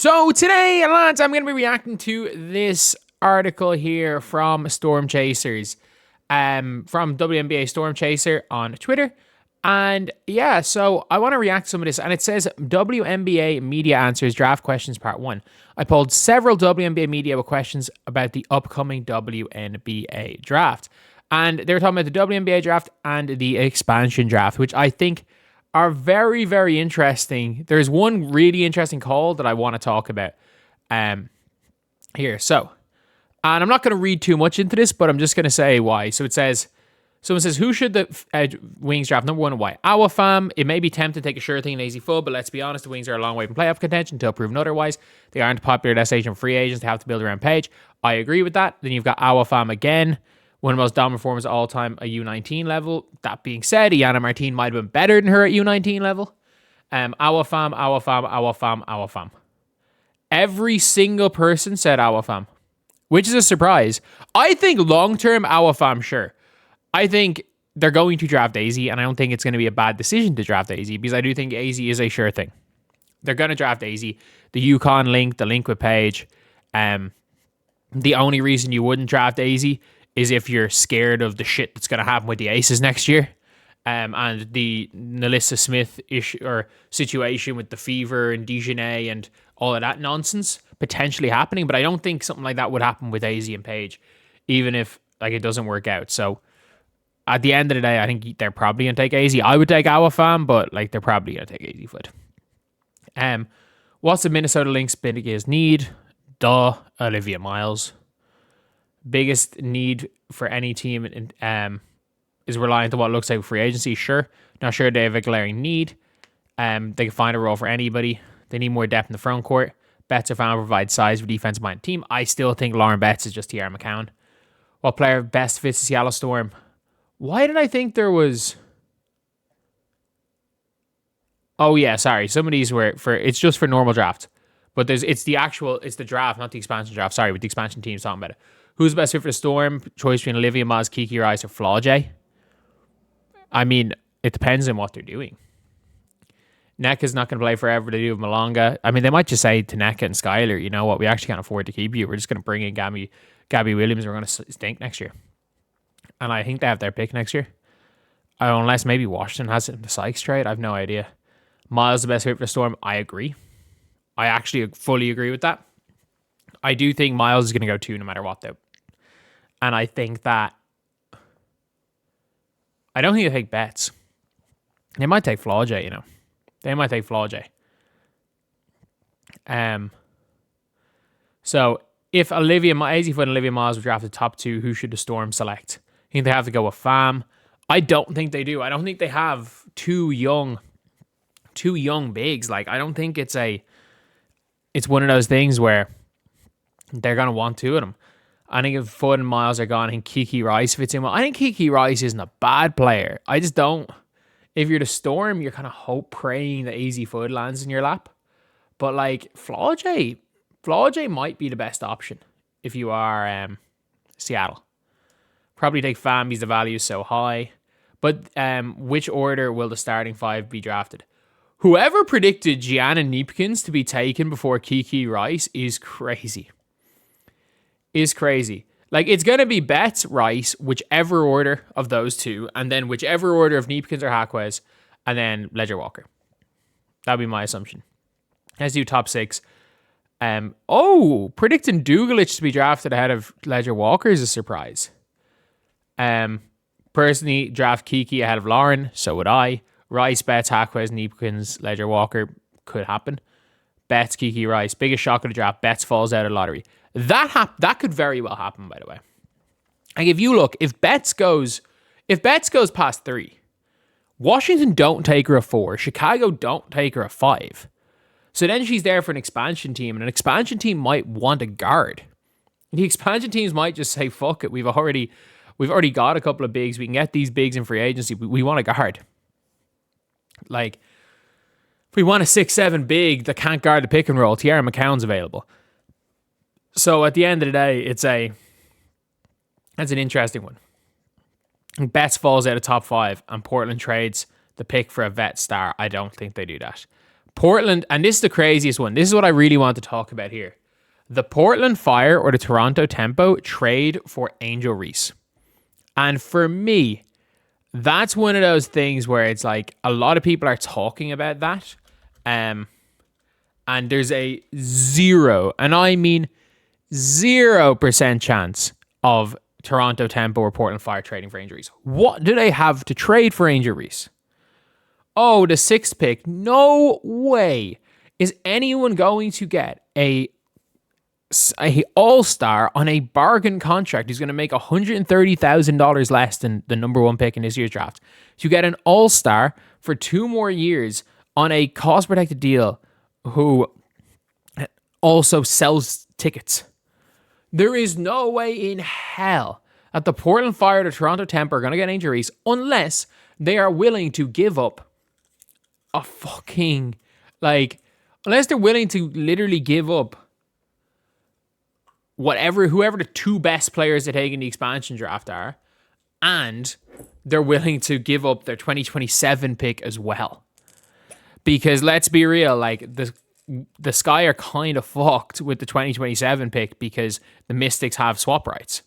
So today, lads, I'm going to be reacting to this article here from Storm Chasers, from WNBA Storm Chaser on Twitter. And yeah, so I want to react to some of this. And it says WNBA Media Answers Draft Questions Part 1. I pulled several WNBA media with questions about the upcoming WNBA draft. And they were talking about the WNBA draft and the expansion draft, which I think are very, very interesting. There's one really interesting call that I want to talk about here. So, and I'm not going to read too much into this, but I'm just going to say why. So it says, someone says, who should the Wings draft? Number one, why? Our fam, it may be tempting to take a sure thing in easy foot, but let's be honest, the Wings are a long way from playoff contention until proven otherwise. They aren't a popular destination free agents. They have to build around Page. I agree with that. Then you've got our fam again. One of the most dominant performers of all time at U19 level. That being said, Iana Martin might have been better than her at U19 level. Our fam. Every single person said our fam, which is a surprise. I think long-term, our fam, sure. I think they're going to draft AZ, and I don't think it's going to be a bad decision to draft AZ, because I do think AZ is a sure thing. They're going to draft AZ. The Yukon link, the link with Page. The only reason you wouldn't draft AZ is if you're scared of the shit that's going to happen with the Aces next year. And the Nalissa Smith issue or situation with the fever and Dijonay and all of that nonsense potentially happening. But I don't think something like that would happen with AZ and Page, even if like it doesn't work out. So at the end of the day, I think they're probably going to take AZ. I would take our fam, but like they're probably going to take AZ foot. What's the Minnesota Lynx biggest need? Olivia Miles. Biggest need for any team is reliant on what it looks like free agency. Sure. Not sure they have a glaring need. They can find a role for anybody. They need more depth in the front court. Betts are found to provide size for defensive-minded team. I still think Lauren Betts is just Tiara McCown. What player best fits the Seattle Storm? Why did I think there was... Oh, yeah, sorry. Some of these were for... It's just for normal draft. But it's the draft, not the expansion draft. Sorry, with the expansion teams talking about it. Who's the best fit for the Storm? Choice between Olivia Miles, Kiki Rice, or Flaujae. I mean, it depends on what they're doing. NECA's not going to play forever. They do have Malonga. I mean, they might just say to NECA and Skylar, you know what, we actually can't afford to keep you. We're just going to bring in Gabby Williams. We're going to stink next year. And I think they have their pick next year. Unless maybe Washington has it in the Sykes trade. I have no idea. Miles the best fit for the Storm. I agree. I actually fully agree with that. I do think Miles is going to go 2 no matter what, though. And I think that... I don't think they take Betts. They might take Flaujae, you know. They might take Flaujae. So, if AZ Foot and Olivia Miles were drafted top 2, who should the Storm select? I think they have to go with Fam. I don't think they do. I don't think they have two young bigs. Like, I don't think it's one of those things where they're going to want 2 of them. I think if Foot and Miles are gone, I think Kiki Rice fits in well. I think Kiki Rice isn't a bad player. I just don't. If you're the Storm, you're kind of praying that AZ Foot lands in your lap. But like Flaujae might be the best option if you are Seattle. Probably take Fam because the value is so high. But which order will the starting 5 be drafted? Whoever predicted Gianna Neepkins to be taken before Kiki Rice is crazy. Like, it's going to be Betts, Rice, whichever order of those two, and then whichever order of Neepkins or Haquez, and then Ledger Walker. That'd be my assumption. Let's do top 6. Predicting Dugalich to be drafted ahead of Ledger Walker is a surprise. Personally, draft Kiki ahead of Lauren, so would I. Rice, Betts, Haquez, Neepkins, Ledger Walker could happen. Betts, Kiki, Rice. Biggest shock of the draft. Betts falls out of the lottery. That could very well happen, by the way. Like, if you look, if Betts goes past 3, Washington don't take her a 4, Chicago don't take her a 5. So then she's there for an expansion team, and an expansion team might want a guard. The expansion teams might just say, fuck it, we've already got a couple of bigs, we can get these bigs in free agency, we want a guard. Like, if we want a 6'7" big that can't guard the pick and roll, Tiara McCown's available. So at the end of the day, that's an interesting one. Betts falls out of top 5 and Portland trades the pick for a vet star. I don't think they do that. Portland, and this is the craziest one. This is what I really want to talk about here. The Portland Fire or the Toronto Tempo trade for Angel Reese. And for me, that's one of those things where it's like a lot of people are talking about that. And there's a 0, and I mean 0% chance of Toronto Tempo or Portland Fire trading for Angel Reese. What do they have to trade for Angel Reese? Oh, the 6th pick. No way is anyone going to get a all-star on a bargain contract who's going to make $130,000 less than the number 1 pick in this year's draft. You get an all-star for 2 more years on a cost-protected deal who also sells tickets. There is no way in hell that the Portland Fire or the Toronto Tempo are going to get Angel Reese unless they are willing to give up a fucking, unless they're willing to literally give up whoever the 2 best players they take in the expansion draft are, and they're willing to give up their 2027 pick as well. Because let's be real, the Sky are kind of fucked with the 2027 pick because the Mystics have swap rights.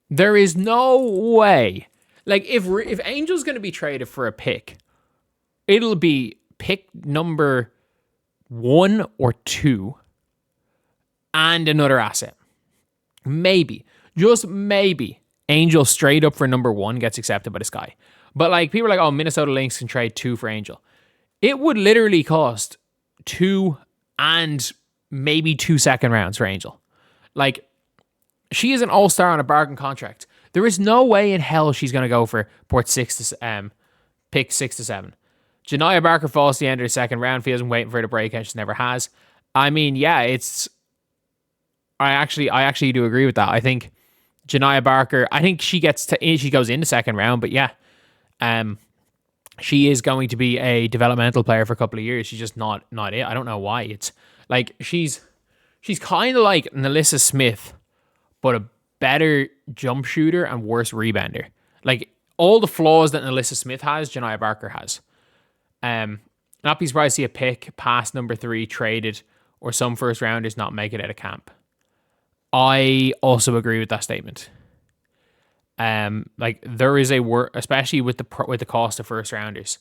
There is no way. If Angel's going to be traded for a pick, it'll be pick number 1 or 2 and another asset. Maybe, just maybe, Angel straight up for number 1 gets accepted by the Sky. But people are like, oh, Minnesota Lynx can trade 2 for Angel. It would literally cost 2 and maybe 2 second rounds for Angel. She is an all-star on a bargain contract. There is no way in hell she's going to go for pick 6 to 7. Janiah Barker falls to the end of the second round. Feels and waiting for her to break, and she never has. I mean, yeah, I actually do agree with that. I think Janiah Barker, I think she goes in the second round, but yeah, she is going to be a developmental player for a couple of years. She's just not it. I don't know why. It's she's kind of like Nalissa Smith, but a better jump shooter and worse rebounder. All the flaws that Nalissa Smith has, Janiah Barker has. Not be surprised to see a pick past number 3 traded or some first rounders not make it out of camp. I also agree with that statement. There is especially with the cost of first rounders.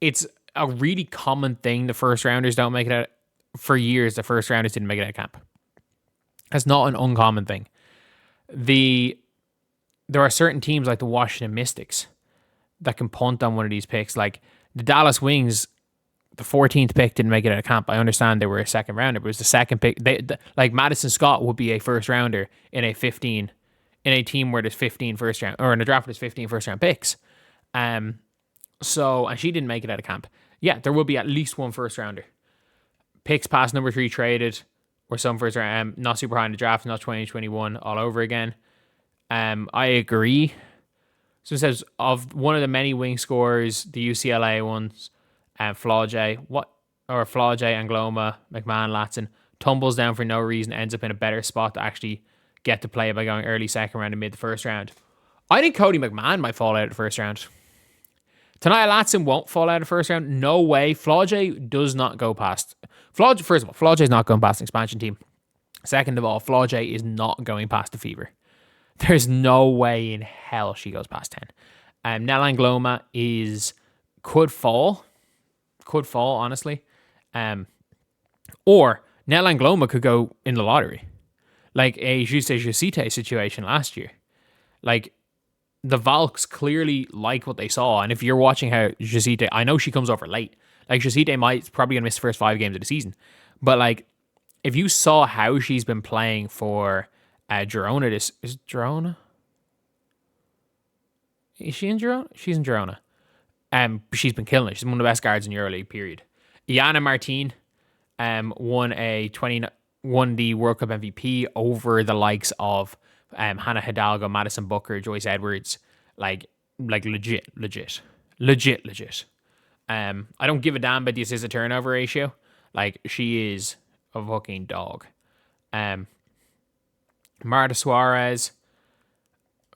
It's a really common thing. The first rounders don't make it out. For years, the first rounders didn't make it out of camp. That's not an uncommon thing. There are certain teams like the Washington Mystics that can punt on one of these picks. The Dallas Wings, the 14th pick didn't make it out of camp. I understand they were a second rounder, but it was the second pick. Madison Scott would be a first rounder in a team where there's 15 first round, or in a draft where there's 15 first round picks. And she didn't make it out of camp. Yeah, there will be at least 1 first rounder. Picks past number 3 traded, or some first round, not super high in the draft, not 2021 all over again. I agree. So it says, of one of the many wing scorers, the UCLA ones, Flaujae, Angloma, McMahon, Latson, tumbles down for no reason, ends up in a better spot to actually get to play by going early second round and mid the first round. I think Cody McMahon might fall out of the first round. Tanaya Latson won't fall out of the first round. No way. Flaujae does not go past. First of all, Flaujae is not going past an expansion team. Second of all, Flaujae is not going past the Fever. There's no way in hell she goes past 10. Nell Angloma could fall, honestly. Or Nell Angloma could go in the lottery. Like a Jusite situation last year. The Valks clearly like what they saw. And if you're watching how Jusite, I know she comes over late. Jusite probably going to miss the first 5 games of the season. But if you saw how she's been playing for Girona, is Girona? Is she in Girona? She's in Girona. She's been killing it. She's one of the best guards in EuroLeague, period. Iana Martin won the World Cup MVP over the likes of Hannah Hidalgo, Madison Booker, Joyce Edwards. Legit. I don't give a damn about the assist to turnover ratio. She is a fucking dog. Marta Suarez,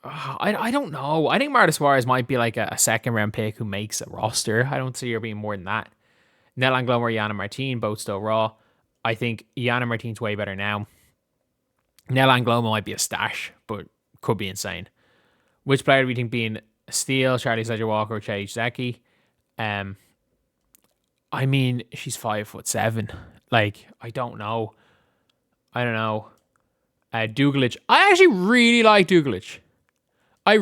I don't know. I think Marta Suarez might be like a second round pick who makes a roster. I don't see her being more than that. Nell Angloma or Yana Martin, both still raw. I think Yana Martin's way better now. Nell Angloma might be a stash, but could be insane. Which player do we think being a steal? Charlie Sledger Walker or Chase Zeki? I mean, she's 5'7". Like, I don't know. Dugalich. I actually really like Dugalich. I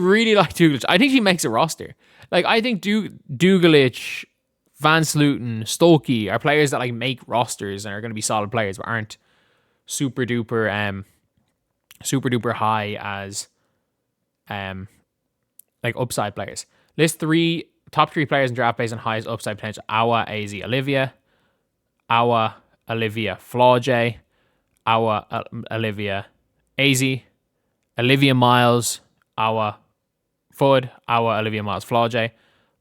think she makes a roster. Like, I think Dugalich, Van Sluten, Stolke are players that like make rosters and are going to be solid players, but aren't super duper high as like upside players. List top three players in draft based on highest upside potential: Awa, AZ, Olivia. Awa, Olivia, Flaujae. Awa, Olivia, AZ. Olivia Miles, Awa, Fud. Awa, Olivia Miles, Flaujae.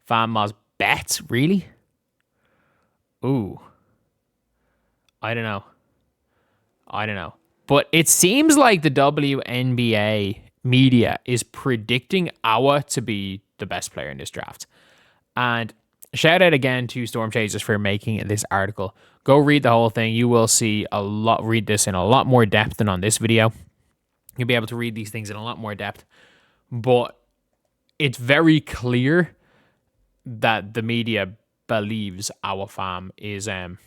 Van Miles, Betts, really? Ooh. I don't know. But it seems like the WNBA media is predicting Awa to be the best player in this draft. And shout out again to Storm Chasers for making this article. Go read the whole thing. You will see read this in a lot more depth than on this video. You'll be able to read these things in a lot more depth. But it's very clear that the media believes Awa Fam is the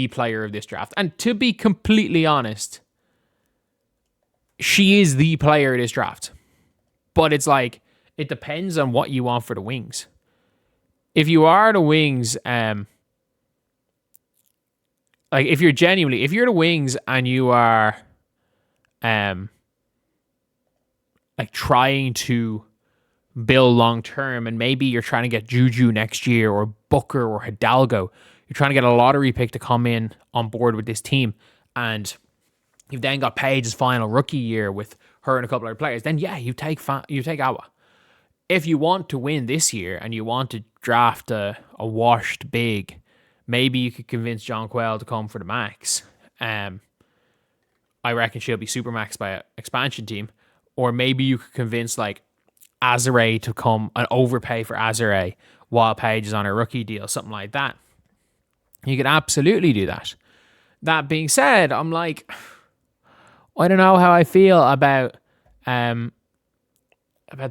player of this draft. And to be completely honest, she is the player of this draft. But it's like, it depends on what you want for the Wings. If you are the Wings, if you're the Wings and you are trying to build long term, and maybe you're trying to get Juju next year or Booker or Hidalgo, you're trying to get a lottery pick to come in on board with this team, and you've then got Paige's final rookie year with her and a couple other players, then yeah, you take Awa. If you want to win this year and you want to draft a washed big, maybe you could convince John Quell to come for the max. I reckon she'll be supermaxed by an expansion team. Or maybe you could convince like Azare to come and overpay for Azare while Paige is on her rookie deal, something like that. You could absolutely do that. That being said, I'm like, I don't know how I feel about the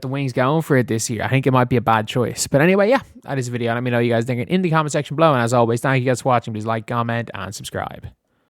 Wings going for it this year. I think it might be a bad choice. But anyway, yeah, that is the video. Let me know what you guys think in the comment section below. And as always, thank you guys for watching. Please like, comment, and subscribe.